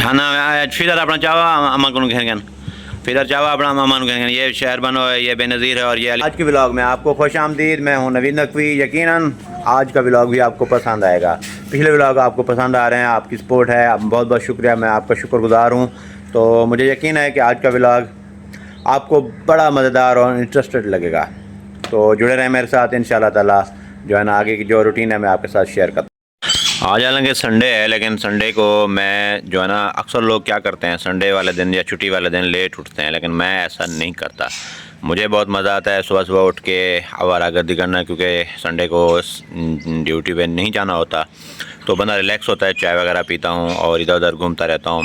खाना फिर अपना चावा अम्मा को घेन फिर चावा अपना मामा को घेन। ये शहर बनो है, ये बेनज़ीर है और ये आज के व्लॉग में आपको खुश आमदीद। मैं हूँ नवीद नकवी। यकीनन आज का व्लॉग भी आपको पसंद आएगा। पिछले व्लॉग आपको पसंद आ रहे हैं, आपकी सपोर्ट है, बहुत बहुत शुक्रिया, मैं आपका शुक्रगुजार हूँ। तो मुझे यकीन है कि आज का व्लॉग आपको बड़ा मज़ेदार और इंटरेस्टेड लगेगा। तो जुड़े रहें मेरे साथ, इंशाल्लाह ताला जो है ना आगे की जो रूटीन है मैं आपके साथ शेयर करता हूँ। आज हालांकि संडे है, लेकिन संडे को मैं जो है ना अक्सर लोग क्या करते हैं संडे वाले दिन या छुट्टी वाले दिन लेट उठते हैं, लेकिन मैं ऐसा नहीं करता। मुझे बहुत मज़ा आता है सुबह सुबह उठ के आवारागर्दी करना, क्योंकि संडे को ड्यूटी पे नहीं जाना होता तो बंदा रिलैक्स होता है। चाय वगैरह पीता हूँ और इधर उधर घूमता रहता हूँ,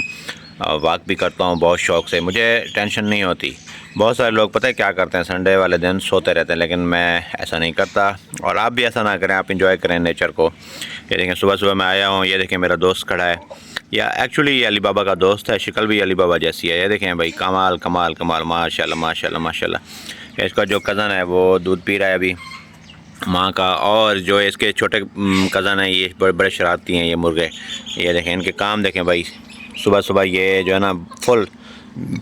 वॉक भी करता हूँ बहुत शौक़ से, मुझे टेंशन नहीं होती। बहुत सारे लोग पता है क्या करते हैं संडे वाले दिन सोते रहते हैं, लेकिन मैं ऐसा नहीं करता और आप भी ऐसा ना करें, आप इंजॉय करें नेचर को। ये देखें सुबह सुबह मैं आया हूँ, ये देखें मेरा दोस्त खड़ा है, या एक्चुअली ये अली बाबा का दोस्त है, शक्ल भी अली बाबा जैसी है। ये देखें भाई कमाल कमाल कमाल, माशाल्लाह माशाल्लाह माशाल्लाह। इसका जो कज़न है वो दूध पी रहा है अभी माँ का, और जो इसके छोटे कज़न है ये बड़े शरारती हैं ये मुर्गे। ये देखें इनके काम देखें भाई, सुबह सुबह ये जो है ना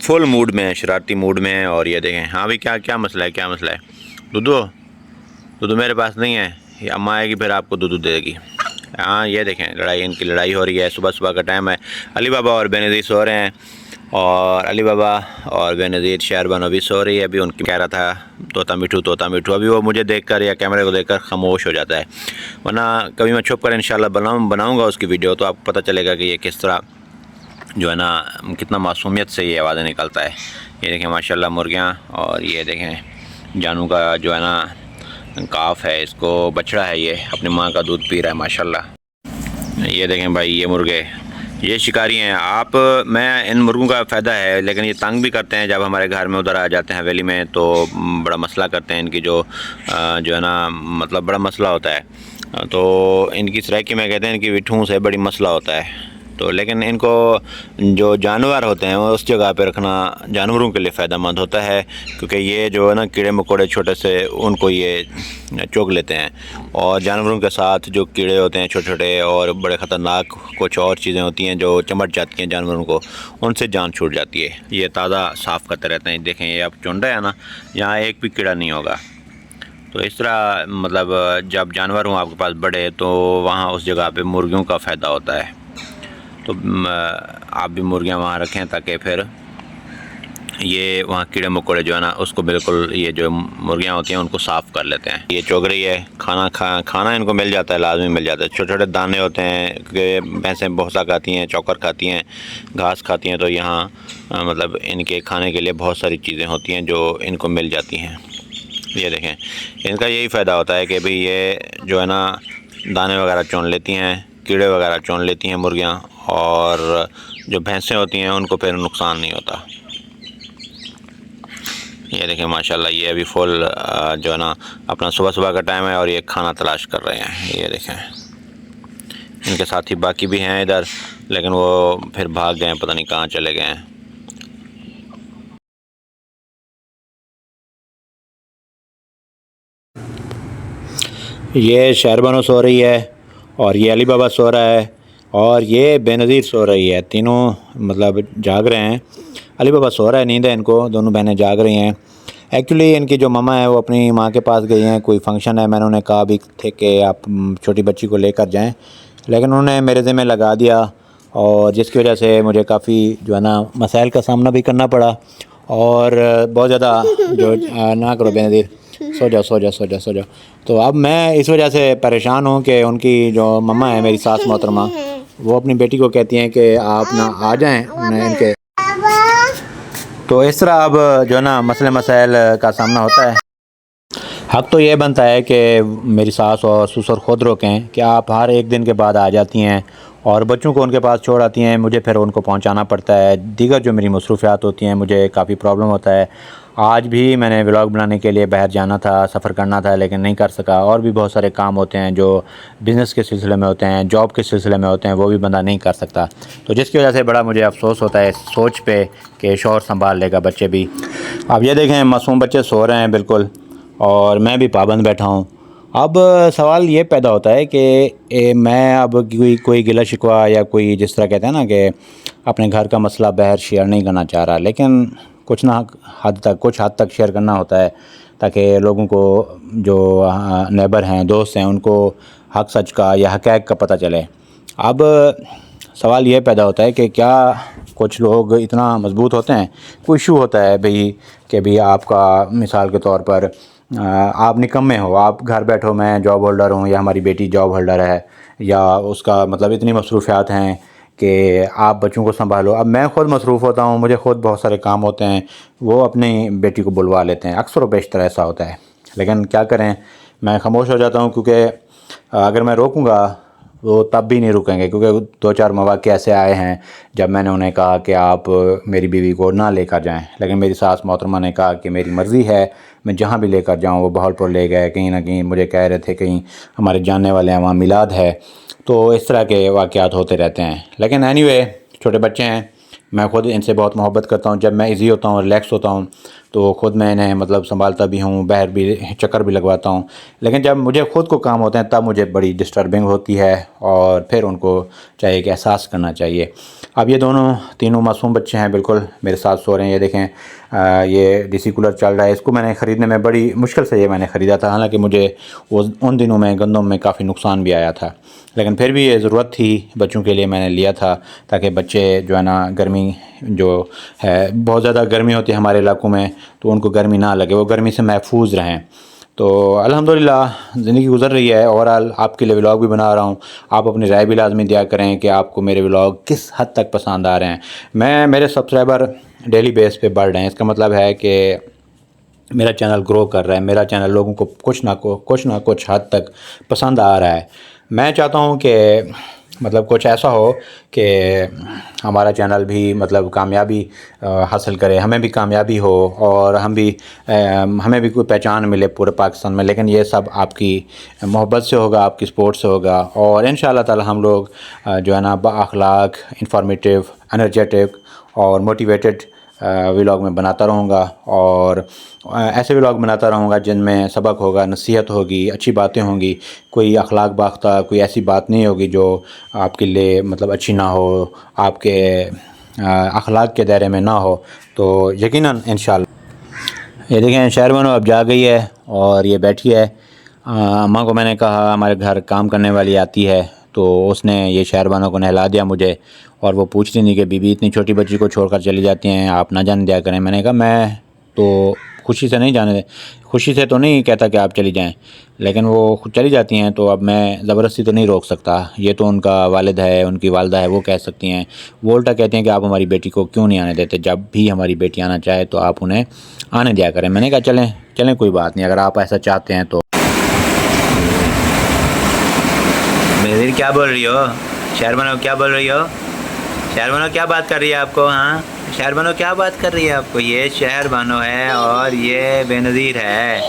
फुल मूड में है, शरारती मूड में है। और ये देखें हाँ भाई क्या मसला है, क्या मसला है? दूधू मेरे पास नहीं है, ये अम्मा आएगी फिर आपको दूधू देगी। हाँ ये देखें इनकी लड़ाई हो रही है, सुबह सुबह का टाइम है। अली बाबा और बेनज़ीर सो रहे हैं और अली बाबा और बेनज़ीर शहर बनो भी सो रही है। अभी उनकी कह रहा था तोता मिठू, अभी वो मुझे देखकर या कैमरे को देखकर खामोश हो जाता है, वरना कभी मैं छुप कर इंशाल्लाह बनाऊँगा उसकी वीडियो, तो आपको पता चलेगा कि ये किस तरह जो है ना कितना मासूमियत से ये आवाज़ें निकलता है। ये देखें माशाल्लाह मुर्गियाँ, और ये देखें जानू का जो है ना काफ है, इसको बछड़ा है, ये अपनी माँ का दूध पी रहा है माशाल्लाह। ये देखें भाई ये मुर्गे ये शिकारी हैं। मैं इन मुर्गों का फ़ायदा है, लेकिन ये तंग भी करते हैं। जब हमारे घर में उधर आ जाते हैं हवेली में तो बड़ा मसला करते हैं। इनकी जो है ना मतलब बड़ा मसला होता है, तो इनकी सराइकी में कहते हैं इनकी विठूँ से बड़ी मसला होता है। तो लेकिन इनको जो जानवर होते हैं उस जगह पे रखना जानवरों के लिए फ़ायदेमंद होता है, क्योंकि ये जो है ना कीड़े मकोड़े छोटे से उनको ये चुग लेते हैं, और जानवरों के साथ जो कीड़े होते हैं छोटे छोटे और बड़े ख़तरनाक कुछ और चीज़ें होती हैं जो चमट जाती हैं जानवरों को, उनसे जान छूट जाती है। ये ताज़ा साफ़ करते रहते हैं। देखें ये अब चुंडा है ना, यहाँ एक भी कीड़ा नहीं होगा। तो इस तरह मतलब जब जानवर हों आपके पास बड़े, तो वहाँ उस जगह पर मुर्गियों का फ़ायदा होता है। तो आप भी मुर्गियाँ वहाँ रखें ताकि फिर ये वहाँ कीड़े मकोड़े जो है ना उसको बिल्कुल, ये जो मुर्गियाँ होती हैं उनको साफ़ कर लेते हैं। ये चुग रही है, खाना इनको मिल जाता है, लाजमी मिल जाता है। छोटे छोटे दाने होते हैं क्योंकि भैंसें भूसा खाती हैं, चौकर खाती हैं, घास खाती हैं, तो यहाँ मतलब इनके खाने के लिए बहुत सारी चीज़ें होती हैं जो इनको मिल जाती हैं। ये देखें इनका यही फ़ायदा होता है कि भाई ये जो है ना दाने वगैरह चुन लेती हैं, कीड़े वगैरह चुन लेती हैं मुर्गियाँ, और जो भैंसें होती हैं उनको फिर नुकसान नहीं होता। ये देखें माशाल्लाह ये अभी फुल जो है ना अपना सुबह सुबह का टाइम है और ये खाना तलाश कर रहे हैं। ये देखें इनके साथी बाकी भी हैं इधर, लेकिन वो फिर भाग गए, पता नहीं कहाँ चले गए हैं। ये शहरबानो सो रही है, और ये अली बाबा सो रहा है, और ये बेनज़ीर सो रही है। तीनों मतलब जाग रहे हैं। अली बाबा सो रहा है, नींद है इनको, दोनों बहनें जाग रही हैं। एक्चुअली इनकी जो मम्मा है वो अपनी माँ के पास गई हैं, कोई फंक्शन है, मैंने उन्हें कहा भी थे कि आप छोटी बच्ची को लेकर जाएं, लेकिन उन्होंने मेरे ज़िम्मे लगा दिया, और जिसकी वजह से मुझे काफ़ी जो है ना मसाइल का सामना भी करना पड़ा। और बहुत ज़्यादा जो ना करो बेनज़ीर, सो जाओ। तो अब मैं इस वजह से परेशान हूँ कि उनकी जो मम्मा है मेरी सास मोहतरमा, वो अपनी बेटी को कहती हैं कि आप ना आ जाएं इनके। तो इस तरह अब जो है ना मसले मसाइल का सामना होता है। हक़ तो ये बनता है कि मेरी सास और ससुर ख़ुद रोकें कि आप हर एक दिन के बाद आ जाती हैं और बच्चों को उनके पास छोड़ आती हैं, मुझे फिर उनको पहुंचाना पड़ता है। दीगर जो मेरी मसरूफ़ियात होती हैं, मुझे काफ़ी प्रॉब्लम होता है। आज भी मैंने व्लॉग बनाने के लिए बाहर जाना था, सफ़र करना था, लेकिन नहीं कर सका। और भी बहुत सारे काम होते हैं जो बिज़नेस के सिलसिले में होते हैं, जॉब के सिलसिले में होते हैं, वो भी बंदा नहीं कर सकता। तो जिसकी वजह से बड़ा मुझे अफसोस होता है सोच पे कि शौहर संभाल लेगा, बच्चे भी। अब ये देखें मासूम बच्चे सो रहे हैं बिल्कुल, और मैं भी पाबंद बैठा हूँ। अब सवाल ये पैदा होता है कि मैं अब कोई गिला शिकवा या कोई जिस तरह कहते हैं ना कि अपने घर का मसला बाहर शेयर नहीं करना चाह रहा, लेकिन कुछ हद तक शेयर करना होता है ताकि लोगों को जो नेबर हैं, दोस्त हैं, उनको हक सच का या हक़ाइक़ का पता चले। अब सवाल ये पैदा होता है कि क्या कुछ लोग इतना मजबूत होते हैं, कोई इशू होता है भाई कि भाई आपका मिसाल के तौर पर आप निकम्मे हो, आप घर बैठो, मैं जॉब होल्डर हूँ या हमारी बेटी जॉब होल्डर है, या उसका मतलब इतनी मसरूफ़ियात हैं कि आप बच्चों को संभालो। अब मैं ख़ुद मसरूफ़ होता हूँ, मुझे ख़ुद बहुत सारे काम होते हैं, वो अपनी बेटी को बुलवा लेते हैं, अक्सर व बेशतर ऐसा होता है। लेकिन क्या करें, मैं खामोश हो जाता हूँ, क्योंकि अगर मैं रोकूँगा वो तब भी नहीं रुकेंगे, क्योंकि 2-4 मौक़े ऐसे आए हैं जब मैंने उन्हें कहा कि आप मेरी बीवी को ना लेकर जाएं, लेकिन मेरी सास मोहतरमा ने कहा कि मेरी मर्ज़ी है, मैं जहाँ भी लेकर जाऊँ। वो बहावलपुर ले गए, कहीं ना कहीं मुझे कह रहे थे कहीं हमारे जानने वाले हैं वहाँ मिलाद है। तो इस तरह के वाक़यात होते रहते हैं। लेकिन एनीवे, छोटे बच्चे हैं, मैं ख़ुद इनसे बहुत मोहब्बत करता हूँ। जब मैं इजी होता हूँ, रिलैक्स होता हूँ, तो ख़ुद मैं इन्हें मतलब संभालता भी हूँ, बाहर भी चक्कर भी लगवाता हूँ। लेकिन जब मुझे ख़ुद को काम होते हैं तब मुझे बड़ी डिस्टर्बिंग होती है, और फिर उनको चाहिए कि एहसास करना चाहिए। अब ये तीनों मासूम बच्चे हैं, बिल्कुल मेरे साथ सो रहे हैं। ये देखें, ये डीसी कूलर चल रहा है। इसको मैंने ख़रीदने में बड़ी मुश्किल से ये मैंने ख़रीदा था, हालांकि मुझे उन दिनों में गंदम में काफ़ी नुकसान भी आया था, लेकिन फिर भी ये ज़रूरत थी बच्चों के लिए, मैंने लिया था ताकि बच्चे जो है ना, गर्मी जो है, बहुत ज़्यादा गर्मी होती है हमारे इलाकों में, तो उनको गर्मी ना लगे, वो गर्मी से महफूज रहें। तो अल्हम्दुलिल्लाह ज़िंदगी गुज़र रही है। ओवरऑल आपके लिए व्लॉग भी बना रहा हूँ, आप अपनी राय भी लाजमी दिया करें कि आपको मेरे व्लॉग किस हद तक पसंद आ रहे हैं। मेरे सब्सक्राइबर डेली बेस पे बढ़ रहे हैं, इसका मतलब है कि मेरा चैनल ग्रो कर रहा है, मेरा चैनल लोगों को कुछ ना कुछ हद तक पसंद आ रहा है। मैं चाहता हूँ कि मतलब कुछ ऐसा हो कि हमारा चैनल भी मतलब कामयाबी हासिल करे, हमें भी कामयाबी हो, और हमें भी कोई पहचान मिले पूरे पाकिस्तान में। लेकिन ये सब आपकी मोहब्बत से होगा, आपकी सपोर्ट से होगा, और इंशाअल्लाह ताला हम लोग जो है ना, बाअखलाक, इंफॉर्मेटिव, एनर्जेटिक और मोटिवेटेड व्लॉग में बनाता रहूँगा, और ऐसे व्लॉग बनाता रहूँगा जिनमें सबक होगा, नसीहत होगी, अच्छी बातें होंगी, कोई अखलाक बाख्ता कोई ऐसी बात नहीं होगी जो आपके लिए मतलब अच्छी ना हो, आपके अखलाक के दायरे में ना हो। तो यकीनन इंशाअल्लाह। ये देखें, शहरबानो अब जा गई है और ये बैठी है। अम्मा को मैंने कहा हमारे घर काम करने वाली आती है, तो उसने ये शहरबानों को नहला दिया मुझे, और वो पूछ रही थी कि बीबी इतनी छोटी बच्ची को छोड़कर चली जाती हैं, आप ना जाने दिया करें। मैंने कहा मैं तो खुशी से तो नहीं कहता कि आप चली जाएं, लेकिन वो खुद चली जाती हैं, तो अब मैं ज़बरदस्ती तो नहीं रोक सकता। ये तो उनका वालिद है, उनकी वालदा है, वो कह सकती हैं। वो उल्टा कहते हैं कि आप हमारी बेटी को क्यों नहीं आने देते, जब भी हमारी बेटी आना चाहे तो आप उन्हें आने दिया करें। मैंने कहा चलें कोई बात नहीं, अगर आप ऐसा चाहते हैं तो। मेरी क्या बोल रही हो शहरबानो, क्या बोल रही हो शहरबानो, क्या बात कर रही है आपको? हाँ शहरबानो, क्या बात कर रही है आपको? ये शहरबानो है और ये बेनज़ीर है।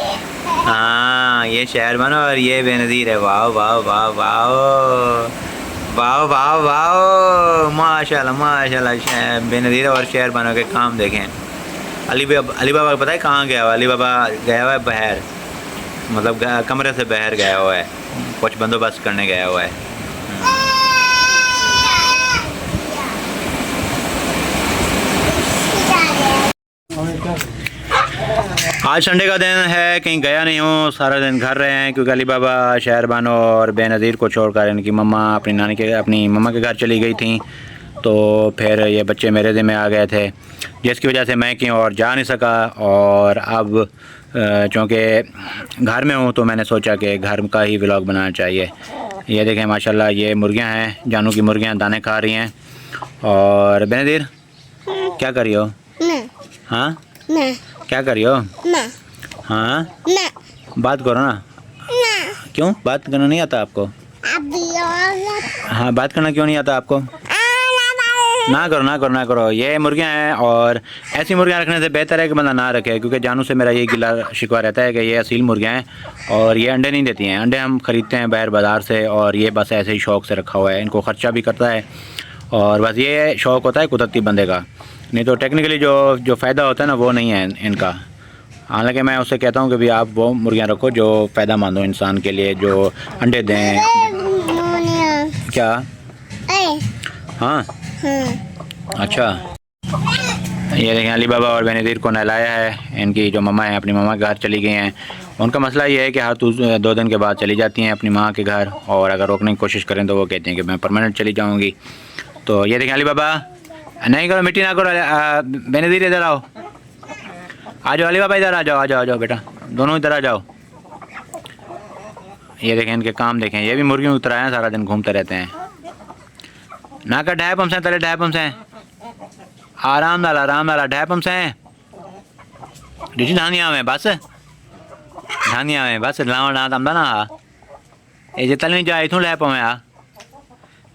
हाँ ये शहरबानो और ये बेनज़ीर है। वाह वाह वाह वाह वाह वाह वाह, माशाल्लाह माशाल्लाह। बेनज़ीर और शहरबानो के काम देखें। अली बाबा पता है कहाँ गया हुआ? अली बाबा गया हुआ है बाहर, मतलब कमरे से बाहर गया हुआ है, कुछ बंदोबस्त करने गया हुआ है। आज संडे का दिन है, कहीं गया नहीं हूँ, सारा दिन घर रहे हैं, क्योंकि अली बाबा, शहरबानो और बेनज़ीर को छोड़कर इनकी मम्मा अपनी मम्मा के घर चली गई थी। तो फिर ये बच्चे मेरे ज़िम्मे आ गए थे, जिसकी वजह से मैं कहीं और जा नहीं सका। और अब चूँकि घर में हूँ तो मैंने सोचा कि घर का ही व्लॉग बनाना चाहिए। ये देखें माशाल्लाह, ये मुर्गियाँ हैं, जानू की मुर्गियाँ दाने खा रही हैं। और बेनज़ीर क्या कर रही हो? हाँ क्या कर रही हो? हाँ बात करो ना। क्यों बात करना नहीं आता आपको? हाँ बात करना क्यों नहीं आता आपको? ना करो ना करो ना करो। ये मुर्गियाँ हैं और ऐसी मुर्गियाँ रखने से बेहतर है कि बंदा ना रखे, क्योंकि जानू से मेरा ये गिला शिकवा रहता है कि ये असील मुर्गियाँ हैं और ये अंडे नहीं देती हैं। अंडे हम ख़रीदते हैं बाहर बाज़ार से और ये बस ऐसे ही शौक़ से रखा हुआ है। इनको ख़र्चा भी करता है और बस ये शौक़ होता है कुदरती बंदे का, नहीं तो टेक्निकली जो फ़ायदा होता है ना वो नहीं है इनका। हालांकि मैं उससे कहता हूँ कि भाई आप वो मुर्गियाँ रखो जो फ़ायदेमंद हो इंसान के लिए, जो अंडे दें। क्या? हाँ अच्छा। ये देखें अली बाबा और बेनज़ीर को नहलाया है। इनकी जो मम्मा है अपनी मम्मा के घर चली गई हैं। उनका मसला ये है कि हर 2 दिन के बाद चली जाती हैं अपनी माँ के घर, और अगर रोकने की कोशिश करें तो वो कहती हैं कि मैं परमानेंट चली जाऊँगी। तो ये देखें अली बाबा, नहीं करो मिट्टी ना करो। बेनज़ीर इधर आओ, आ जाओ अली बाबा, इधर आ जाओ आ जाओ आ जाओ बेटा, दोनों इधर आ जाओ। ये देखें इनके काम देखें, ये भी मुर्गियों की तरह हैं, सारा दिन घूमते रहते हैं। ना कर ढाई पंप से तले ढाई पंप से आराम नाला ढाई पंप से डिजी धानिया में बस धानिया में बस लावा ना तमदा ना ये जे तल नहीं जाए इथों ढाई पंप है।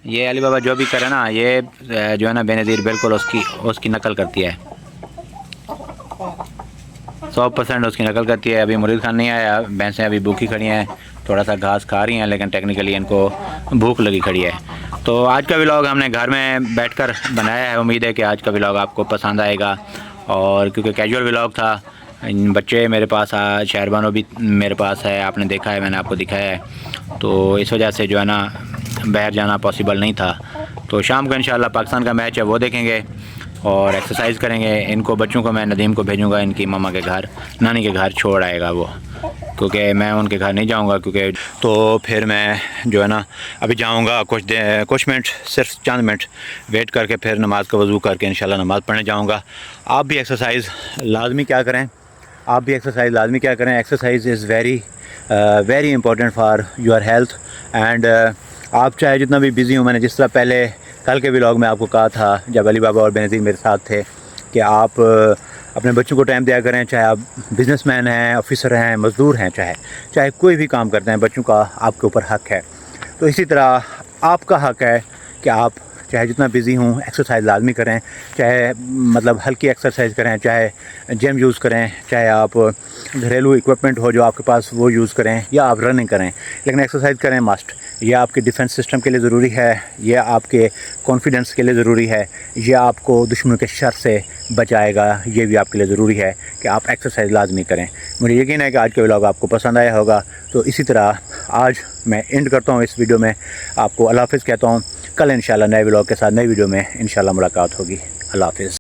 ये अली बाबा जो भी करे ना, ये जो है ना बेनज़ीर बिल्कुल उसकी नकल करती है, 100% उसकी नकल करती है। अभी मुरीद खान नहीं आया, भैंसें अभी भूखी खड़ी हैं, थोड़ा सा घास खा रही हैं, लेकिन टेक्निकली इनको भूख लगी खड़ी है। तो आज का व्लॉग हमने घर में बैठकर बनाया है। उम्मीद है कि आज का व्लॉग आपको पसंद आएगा, और क्योंकि कैजुअल व्लॉग था, बच्चे मेरे पास शहरबानो भी मेरे पास है, आपने देखा है, मैंने आपको दिखाया है, तो इस वजह से जो है ना बाहर जाना पॉसिबल नहीं था। तो शाम को इंशाल्लाह पाकिस्तान का मैच है वो देखेंगे और एक्सरसाइज करेंगे। इनको बच्चों को मैं नदीम को भेजूँगा इनकी मम्मा के घर, नानी के घर छोड़ आएगा वो, क्योंकि मैं उनके घर नहीं जाऊंगा, क्योंकि तो फिर मैं जो है ना अभी जाऊंगा कुछ मिनट, सिर्फ चंद मिनट वेट करके फिर नमाज का वज़ू करके इंशाल्लाह नमाज़ पढ़ने जाऊंगा। आप भी एक्सरसाइज लाजमी क्या करें, आप भी एक्सरसाइज लाजमी क्या करें। Exercise is very important for your health and आप चाहे जितना भी बिज़ी हो, मैंने जिस तरह पहले कल के व्लॉग में आपको कहा था जब अली बाबा और बेनज़ीर मेरे साथ थे कि आप अपने बच्चों को टाइम दिया करें, चाहे आप बिज़नेसमैन हैं, ऑफिसर हैं, मज़दूर हैं, चाहे कोई भी काम करते हैं, बच्चों का आपके ऊपर हक़ है। तो इसी तरह आपका हक़ है कि आप चाहे जितना बिज़ी हूँ एक्सरसाइज लाजमी करें, चाहे मतलब हल्की एक्सरसाइज करें, चाहे जिम यूज़ करें, चाहे आप घरेलू इक्विपमेंट हो जो आपके पास वो यूज़ करें, या आप रनिंग करें, लेकिन एक्सरसाइज करें मस्ट। ये आपके डिफेंस सिस्टम के लिए ज़रूरी है, ये आपके कॉन्फिडेंस के लिए ज़रूरी है, ये आपको दुश्मनों के शर से बचाएगा, ये भी आपके लिए ज़रूरी है कि आप एक्सरसाइज लाजमी करें। मुझे यकीन है कि आज का व्लॉग आपको पसंद आया होगा। तो इसी तरह आज मैं एंड करता हूँ इस वीडियो में, आपको अल्लाह हाफ़िज़ कहता हूँ। कल इंशाल्लाह नए व्लॉग के साथ नई वीडियो में इंशाल्लाह मुलाकात होगी। अल्लाह हाफ़िज़।